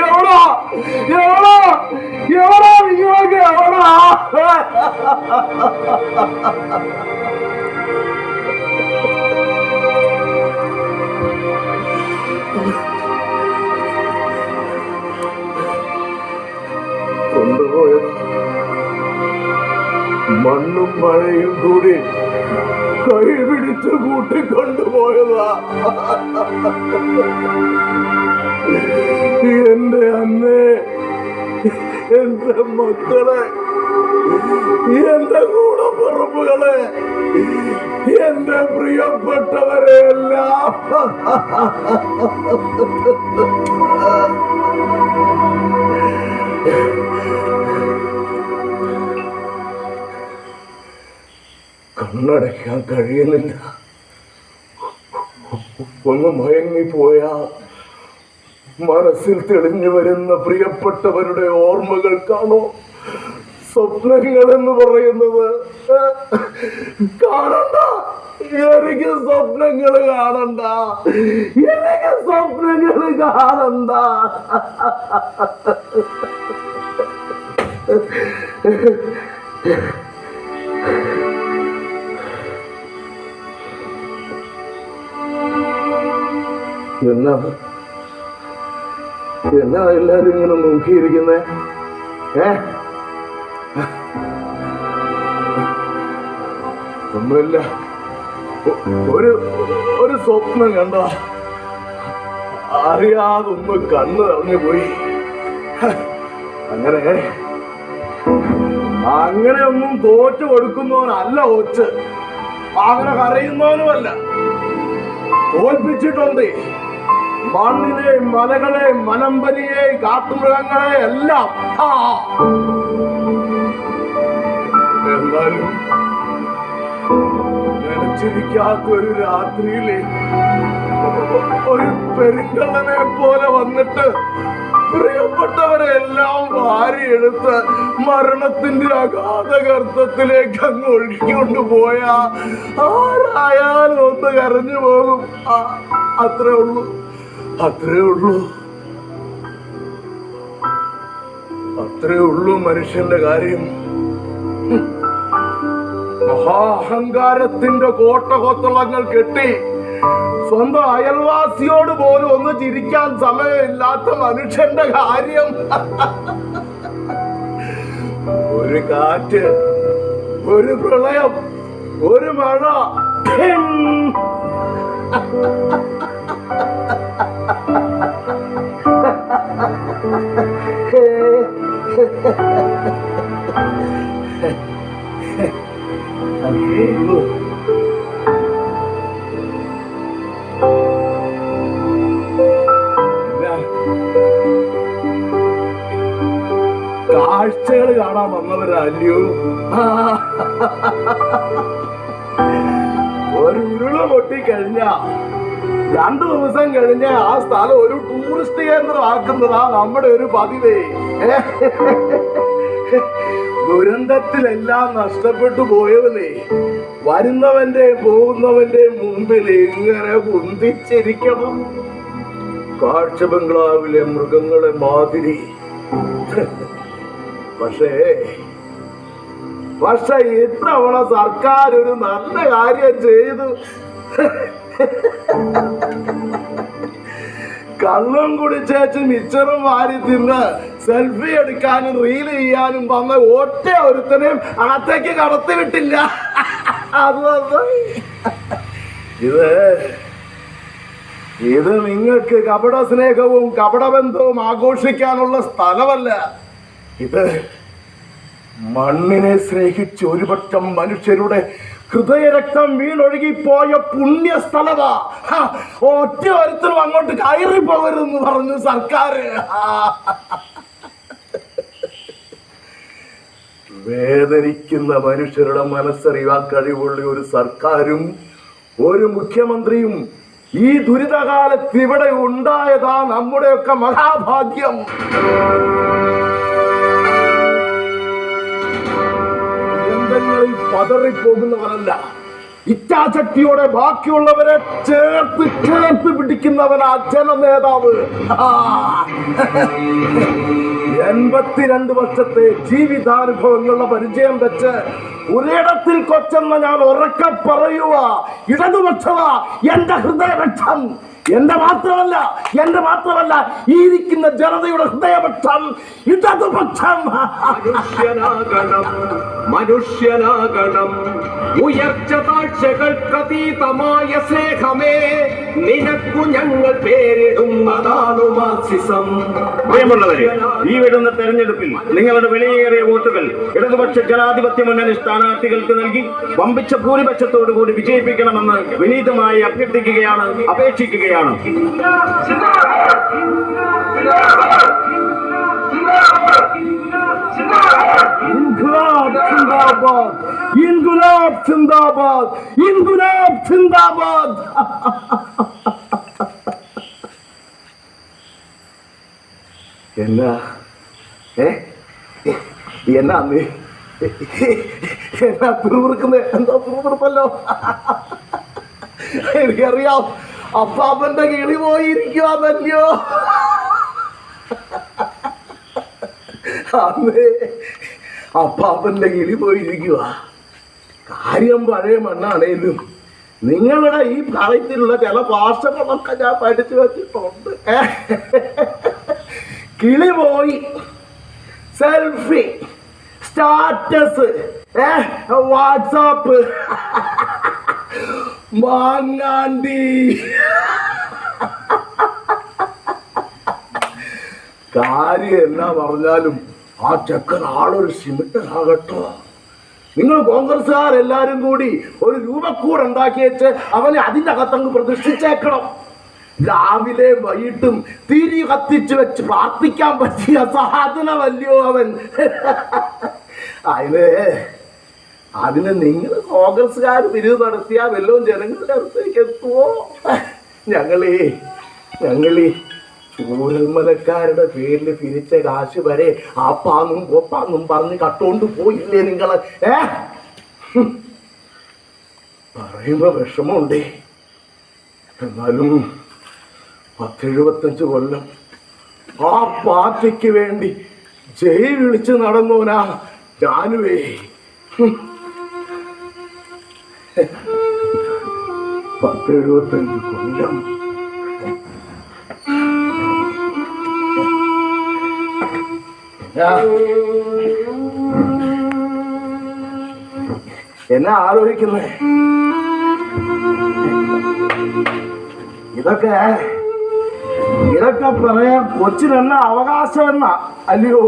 എവിടാ എവിടാ എവിടാ നിങ്ങൾക്ക് എവിടാ? കൊണ്ടുപോയത് മണ്ണും മഴയും കൂടി കൈ പിടിച്ച് കൂട്ടിക്കൊണ്ടുപോയതാ. എന്റെ അമ്മേ, എന്റെ മക്കളെ, എന്റെ കൂടപ്പിറപ്പുകളെ, എന്റെ പ്രിയപ്പെട്ടവരെ എല്ലാം കണ്ണടയ്ക്കാൻ കഴിയുന്നില്ല. ഒന്ന് മയങ്ങിപ്പോയാ മനസ്സിൽ തെളിഞ്ഞു വരുന്ന പ്രിയപ്പെട്ടവരുടെ ഓർമ്മകൾക്കാണോ സ്വപ്നങ്ങൾ എന്ന് പറയുന്നത്? കാണണ്ട, എനിക്ക് സ്വപ്നങ്ങൾ കാണണ്ട, എനിക്ക് സ്വപ്നങ്ങൾ കാണണ്ട. എന്നാ എല്ലാരും ഇങ്ങനെ നോക്കിയിരിക്കുന്നേ? ഒന്നുമില്ല, ഒരു സ്വപ്നം കണ്ട അറിയാതൊന്ന് കണ്ണ് നിറഞ്ഞു പോയി. അങ്ങനെയൊന്നും തോറ്റു കൊടുക്കുന്നവനല്ല ഒച്ച്, അങ്ങനെ കരയുന്നവനുമല്ല. തോൽപ്പിച്ചിട്ടുണ്ട് മണ്ണിനെ, മലകളെ, മലമ്പനിയെ, കാട്ടുമൃഗങ്ങളെ എല്ലാം. എന്നാലും നനച്ചിരിക്കാത്തൊരു രാത്രിയിലെ ഒരു പെരുങ്കള്ളനെ പോലെ വന്നിട്ട് പ്രിയപ്പെട്ടവരെ എല്ലാം വാരിയെടുത്ത് മരണത്തിന്റെ അഗാധ ഗർത്തത്തിലേക്ക് അങ്ങ് ഒഴുക്കിക്കൊണ്ടുപോയ ആരായാലും ഒന്ന് കരഞ്ഞു പോകും. അത്രേ ഉള്ളൂ, അത്രേ ഉള്ളൂ, അത്രേ ഉള്ളൂ മനുഷ്യന്റെ കാര്യം. മഹാഅഹങ്കാരത്തിന്റെ കോട്ടകൊത്തളങ്ങൾ കെട്ടി സ്വന്തം അയൽവാസിയോട് പോലും ഒന്ന് ചിരിക്കാൻ സമയമില്ലാത്ത മനുഷ്യന്റെ കാര്യം. ഒരു കാറ്റ്, ഒരു പ്രളയം, ഒരു മഴ, കാഴ്ചകൾ കാണാൻ വന്നവരല്ലയോ? ഒരു ഉരുള് പൊട്ടിക്കഴിഞ്ഞ 2 ദിവസം കഴിഞ്ഞ് ആ സ്ഥലം ഒരു ടൂറിസ്റ്റ് കേന്ദ്രമാക്കുന്നതാ നമ്മുടെ ഒരു പതിവേ. ദുരന്തത്തിലെല്ലാം നഷ്ടപ്പെട്ടു പോയവനെ വരുന്നവന്റെ പോകുന്നവന്റെ മുമ്പിൽ ഇങ്ങനെ കുന്തിച്ചിരിക്കണം. കാഴ്ച ബംഗ്ലാവിലെ മൃഗങ്ങളെ മാതിരി. പക്ഷേ ഇത്തവണ സർക്കാർ ഒരു നല്ല കാര്യം ചെയ്തു. കള്ളും കുടിച്ചേച്ച് മിച്ചറും വാരി തിന്ന് സെൽഫി എടുക്കാനും റീൽ ചെയ്യാനും വന്ന ഒറ്റ ഒരുത്തനെയും അകത്തേക്ക് കടത്തിവിട്ടില്ല. ഇത് നിങ്ങൾക്ക് കപട സ്നേഹവും കപടബന്ധവും ആഘോഷിക്കാനുള്ള സ്ഥലമല്ല. ഇത് മണ്ണിനെ സ്നേഹിച്ച് ഒരുപറ്റം മനുഷ്യരുടെ ഹൃദയരക്തം വീണൊഴുകിപ്പോയ പുണ്യസ്ഥലമാ. ഒറ്റ ഒരുത്തരും അങ്ങോട്ട് കയറി പോകരുതെന്ന് പറഞ്ഞു സർക്കാർ. വേദനിക്കുന്ന മനുഷ്യരുടെ മനസ്സറിയാൻ കഴിവുള്ള ഒരു സർക്കാരും ഒരു മുഖ്യമന്ത്രിയും ഈ ദുരിതകാലത്ത് ഇവിടെ ഉണ്ടായതാ നമ്മുടെയൊക്കെ മഹാഭാഗ്യം. ദുരന്തങ്ങളിൽ പതറിപ്പോകുന്നവരല്ല, ഇച്ഛാശക്തിയോടെ ബാക്കിയുള്ളവരെ ചേർത്ത് പിടിക്കുന്നവനാ ജനനേതാവ്. 82 വർഷത്തെ ജീവിതാനുഭവങ്ങളുടെ പരിചയം വെച്ച് ഒരിടത്തിൽ കൊച്ചെന്ന ഞാൻ ഉറക്കെ പറയുക, ഇടതുപക്ഷവ എന്റെ ഹൃദയപക്ഷം. എന്റെ മാത്രമല്ല ഈ ഇരിക്കുന്ന ജനതയുടെ ഹൃദയപക്ഷം ഇടതുപക്ഷം. മനുഷ്യനാകണം ഉയർച്ച താഴ്ചകൾക്കതീതമായ സ്നേഹമേ, നിനക്കു ഞങ്ങൾ പേരിടുന്നതാണു മാർക്സിസം. പ്രിയമുള്ളവരെ, ഈ വരുന്ന തെരഞ്ഞെടുപ്പിൽ നിങ്ങളുടെ വിലയേറിയ വോട്ടുകൾ ഇടതുപക്ഷ ജനാധിപത്യ മുന്നണി സ്ഥാനാർത്ഥികൾക്ക് നൽകി വമ്പിച്ച ഭൂരിപക്ഷത്തോടുകൂടി വിജയിപ്പിക്കണമെന്ന് വിനീതമായി അഭ്യർത്ഥിക്കുകയാണ്, അപേക്ഷിക്കുകയാണ്. ഇൻകുലാബ് സിന്ദാബാദ്, ഇൻകുലാബ് സിന്ദാബാദ്, ഇൻകുലാബ് സിന്ദാബാദ്. എന്നാ പിറുപിറുക്കുന്നത്? എന്താ പിറുപിറുപ്പല്ലോ? എനിക്കറിയാം, അപ്പാപ്പന്റെ കിളി പോയിരിക്കുവാന്നല്ലോ. അന്ന് അപ്പാപ്പന്റെ കിളി പോയിരിക്കുക. കാര്യം പഴയ മണ്ണാണേലും നിങ്ങളുടെ ഈ പ്രായത്തിലുള്ള ചില ഭാഷകളൊക്കെ ഞാൻ പഠിച്ചു വെച്ചിട്ടുണ്ട്. കിളി പോയി, സെൽഫി, സ്റ്റാറ്റസ്, വാട്സാപ്പ്, മാങ്ങാണ്ടി. കാര്യം എന്നാ പറഞ്ഞാലും ആ ചെക്കൻ ആളൊരു സിമിട്ടനാകട്ടോ. നിങ്ങൾ കോൺഗ്രസ്സുകാരെല്ലാരും കൂടി ഒരു രൂപക്കൂട് ഉണ്ടാക്കി വെച്ച് അവനെ അതിൻ്റെ അകത്തങ്ങ് പ്രതിഷ്ഠിച്ചേക്കണം. രാവിലെ വൈകിട്ടും തിരി കത്തിച്ച് വെച്ച് പ്രാർത്ഥിക്കാൻ പറ്റിയ സാധനമല്ലയോ അവൻ. അതിന് നിങ്ങൾ കോൺഗ്രസ്സുകാർ പിരിവ് നടത്തിയാൽ വല്ലതും ജനങ്ങളുടെ അടുത്തേക്ക് എത്തുമോ? ഞങ്ങളീ ചൂരൽമലക്കാരുടെ പേരിൽ പിരിച്ച കാശ് വരെ ആപ്പാന്നും കൊപ്പാന്നും പറഞ്ഞ് കട്ടോണ്ട് പോയില്ലേ നിങ്ങള്? പറയുമ്പോ വിഷമമുണ്ടേ. എന്നാലും 10-75 കൊല്ലം ആ പാർട്ടിക്ക് വേണ്ടി ജയ് വിളിച്ച് നടന്നോനാ ജാനുവേ. 10-75 കൊല്ലം. എന്നെ ആലോചിക്കുന്നേ, ഇതൊക്കെ പറയാൻ കൊച്ചിനെന്ന അവകാശമെന്ന അല്ലയോ?